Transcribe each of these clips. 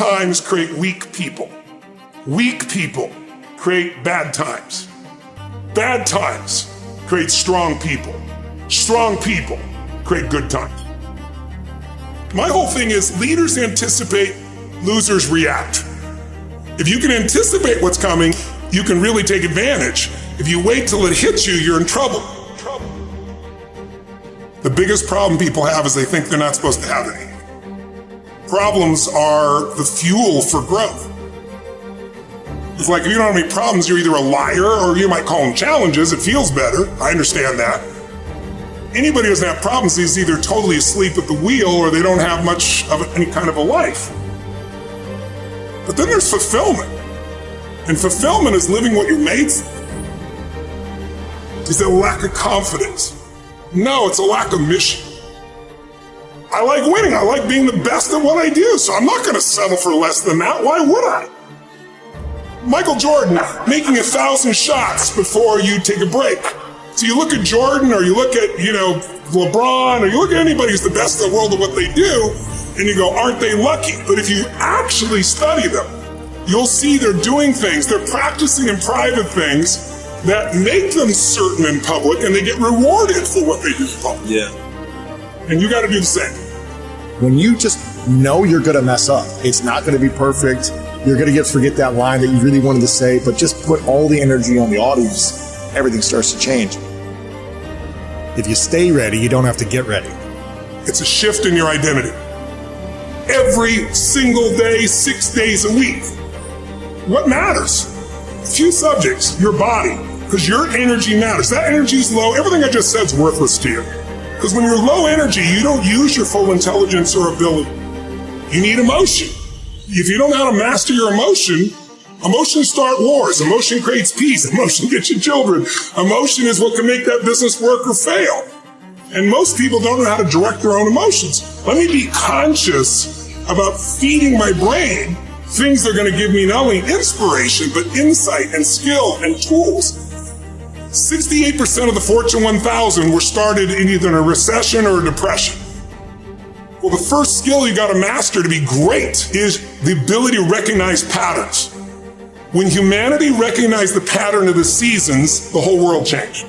times create weak people. Weak people create bad times. Bad times create strong people. Strong people create good times. My whole thing is leaders anticipate, losers react. If you can anticipate what's coming, you can really take advantage. If you wait till it hits you, you're in trouble. The biggest problem people have is they think they're not supposed to have any. Problems are the fuel for growth. It's like if you don't have any problems, you're either a liar or you might call them challenges. It feels better. I understand that. Anybody who doesn't have problems is either totally asleep at the wheel or they don't have much of any kind of a life. But then there's fulfillment. And fulfillment is living what you're made for. Is it a lack of confidence? No, it's a lack of mission. I like winning. I like being the best at what I do, so I'm not going to settle for less than that. Why would I? Michael Jordan making 1,000 shots before you take a break. So you look at Jordan or you look at, LeBron or you look at anybody who's the best in the world at what they do and you go, aren't they lucky? But if you actually study them, you'll see they're doing things, they're practicing in private things that make them certain in public and they get rewarded for what they do in public. Yeah. And you got to do the same. When you just know you're going to mess up, it's not going to be perfect. You're going to forget that line that you really wanted to say, but just put all the energy on the audience. Everything starts to change. If you stay ready, you don't have to get ready. It's a shift in your identity. Every single day, 6 days a week. What matters? Few subjects, your body, because your energy matters. That energy is low. Everything I just said is worthless to you. Because when you're low energy, you don't use your full intelligence or ability. You need emotion. If you don't know how to master your emotions start wars. Emotion creates peace. Emotion gets you children. Emotion is what can make that business work or fail. And most people don't know how to direct their own emotions. Let me be conscious about feeding my brain things that are going to give me not only inspiration, but insight and skill and tools. 68% of the Fortune 1000 were started in either a recession or a depression. Well, the first skill you got to master to be great is the ability to recognize patterns. When humanity recognized the pattern of the seasons, the whole world changed.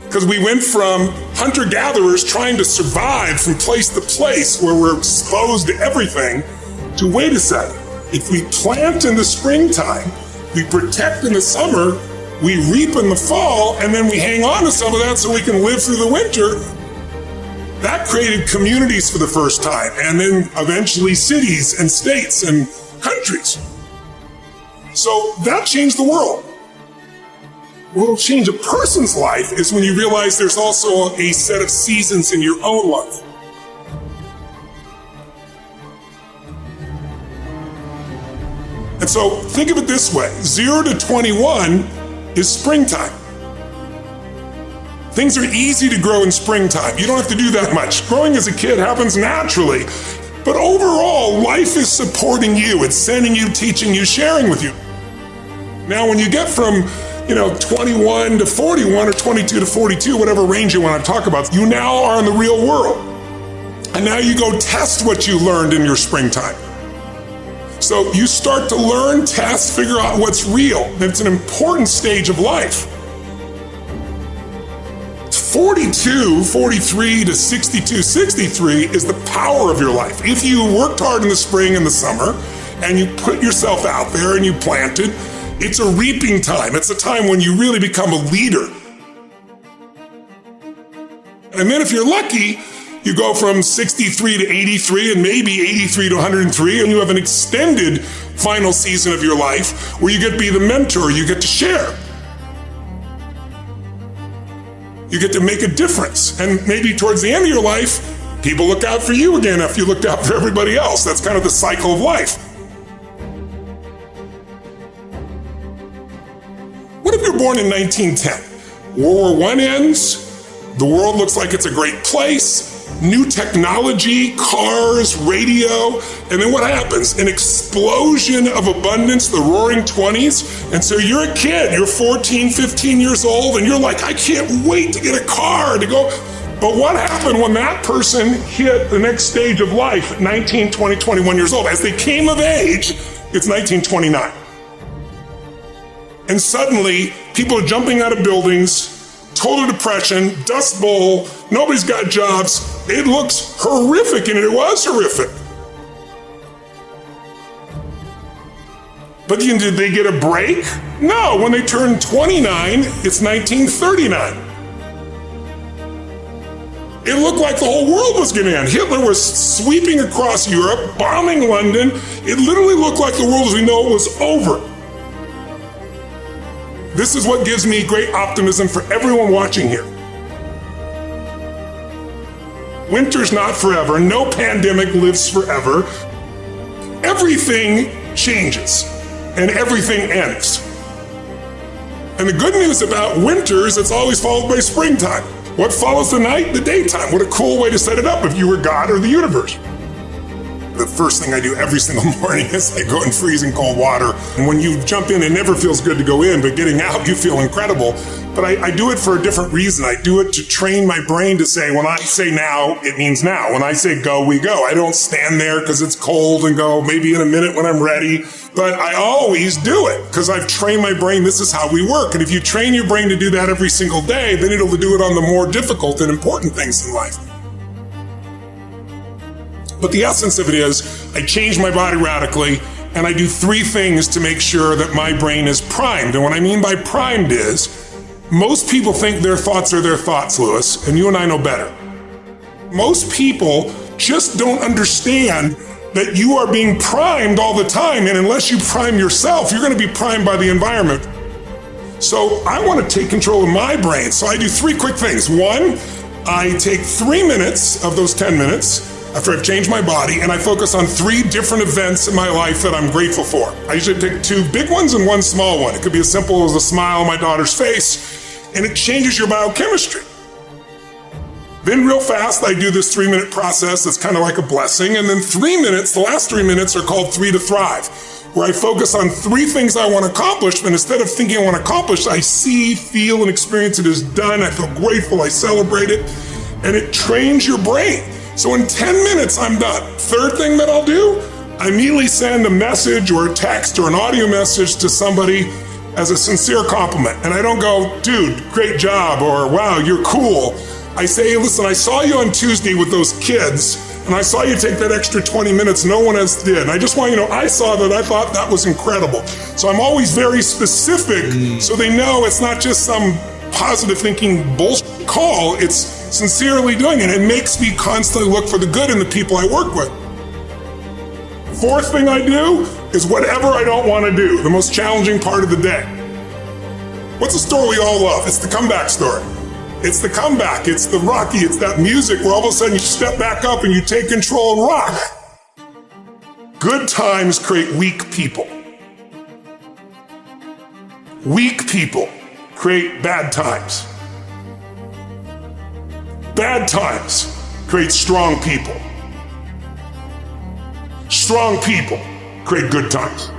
Because we went from hunter-gatherers trying to survive from place to place where we're exposed to everything to wait a second. If we plant in the springtime, we protect in the summer, we reap in the fall, and then we hang on to some of that so we can live through the winter. That created communities for the first time, and then eventually cities and states and countries. So that changed the world. What will change a person's life is when you realize there's also a set of seasons in your own life. And so think of it this way, 0 to 21 is springtime. Things are easy to grow in springtime. You don't have to do that much. Growing as a kid happens naturally. But overall, life is supporting you. It's sending you, teaching you, sharing with you. Now, when you get from 21 to 41 or 22 to 42, whatever range you want to talk about, you now are in the real world. And now you go test what you learned in your springtime. So you start to learn, test, figure out what's real. It's an important stage of life. 42, 43 to 62, 63 is the power of your life. If you worked hard in the spring and the summer, and you put yourself out there and you planted, it's a reaping time. It's a time when you really become a leader. And then if you're lucky, you go from 63 to 83 and maybe 83 to 103, and you have an extended final season of your life where you get to be the mentor, you get to share. You get to make a difference. And maybe towards the end of your life, people look out for you again after you looked out for everybody else. That's kind of the cycle of life. What if you're born in 1910? World War I ends, the world looks like it's a great place, new technology, cars, radio, and then what happens? An explosion of abundance, the roaring 20s, and so you're a kid, you're 14, 15 years old, and you're like, I can't wait to get a car, to go. But what happened when that person hit the next stage of life at 19, 20, 21 years old? As they came of age, it's 1929. And suddenly, people are jumping out of buildings, total depression, dust bowl, nobody's got jobs. It looks horrific, and it was horrific. But did they get a break? No, when they turned 29, it's 1939. It looked like the whole world was going to end. Hitler was sweeping across Europe, bombing London. It literally looked like the world as we know it was over. This is what gives me great optimism for everyone watching here. Winter's not forever. No pandemic lives forever. Everything changes and everything ends. And the good news about winter is it's always followed by springtime. What follows the night? The daytime. What a cool way to set it up if you were God or the universe. The first thing I do every single morning is I go in freezing cold water. And when you jump in, it never feels good to go in, but getting out, you feel incredible. But I do it for a different reason. I do it to train my brain to say, when I say now, it means now. When I say go, we go. I don't stand there because it's cold and go maybe in a minute when I'm ready. But I always do it because I've trained my brain. This is how we work. And if you train your brain to do that every single day, then it'll do it on the more difficult and important things in life. But the essence of it is I change my body radically and I do 3 things to make sure that my brain is primed. And what I mean by primed is most people think their thoughts are their thoughts, Lewis, and you and I know better. Most people just don't understand that you are being primed all the time. And unless you prime yourself, you're going to be primed by the environment. So I want to take control of my brain. So I do 3 quick things. 1, I take 3 minutes of those 10 minutes after I've changed my body, and I focus on 3 different events in my life that I'm grateful for. I usually take 2 big ones and 1 small one. It could be as simple as a smile on my daughter's face, and it changes your biochemistry. Then real fast, I do this 3-minute process that's kind of like a blessing, and then 3 minutes, the last 3 minutes are called 3 to Thrive, where I focus on 3 things I want to accomplish, but instead of thinking I want to accomplish, I see, feel, and experience it as done. I feel grateful, I celebrate it, and it trains your brain. So in 10 minutes, I'm done. 3rd thing that I'll do, I immediately send a message or a text or an audio message to somebody as a sincere compliment. And I don't go, dude, great job, or wow, you're cool. I say, hey, listen, I saw you on Tuesday with those kids, and I saw you take that extra 20 minutes no one else did. And I just want you to know, I saw that, I thought that was incredible. So I'm always very specific so they know it's not just some positive thinking bullshit call, it's sincerely doing it. It makes me constantly look for the good in the people I work with. 4th thing I do is whatever I don't want to do, the most challenging part of the day. What's a story we all love? It's the comeback story. It's the comeback. It's the Rocky. It's that music where all of a sudden you step back up and you take control and rock. Good times create weak people. Weak people create bad times. Bad times create strong people. Strong people create good times.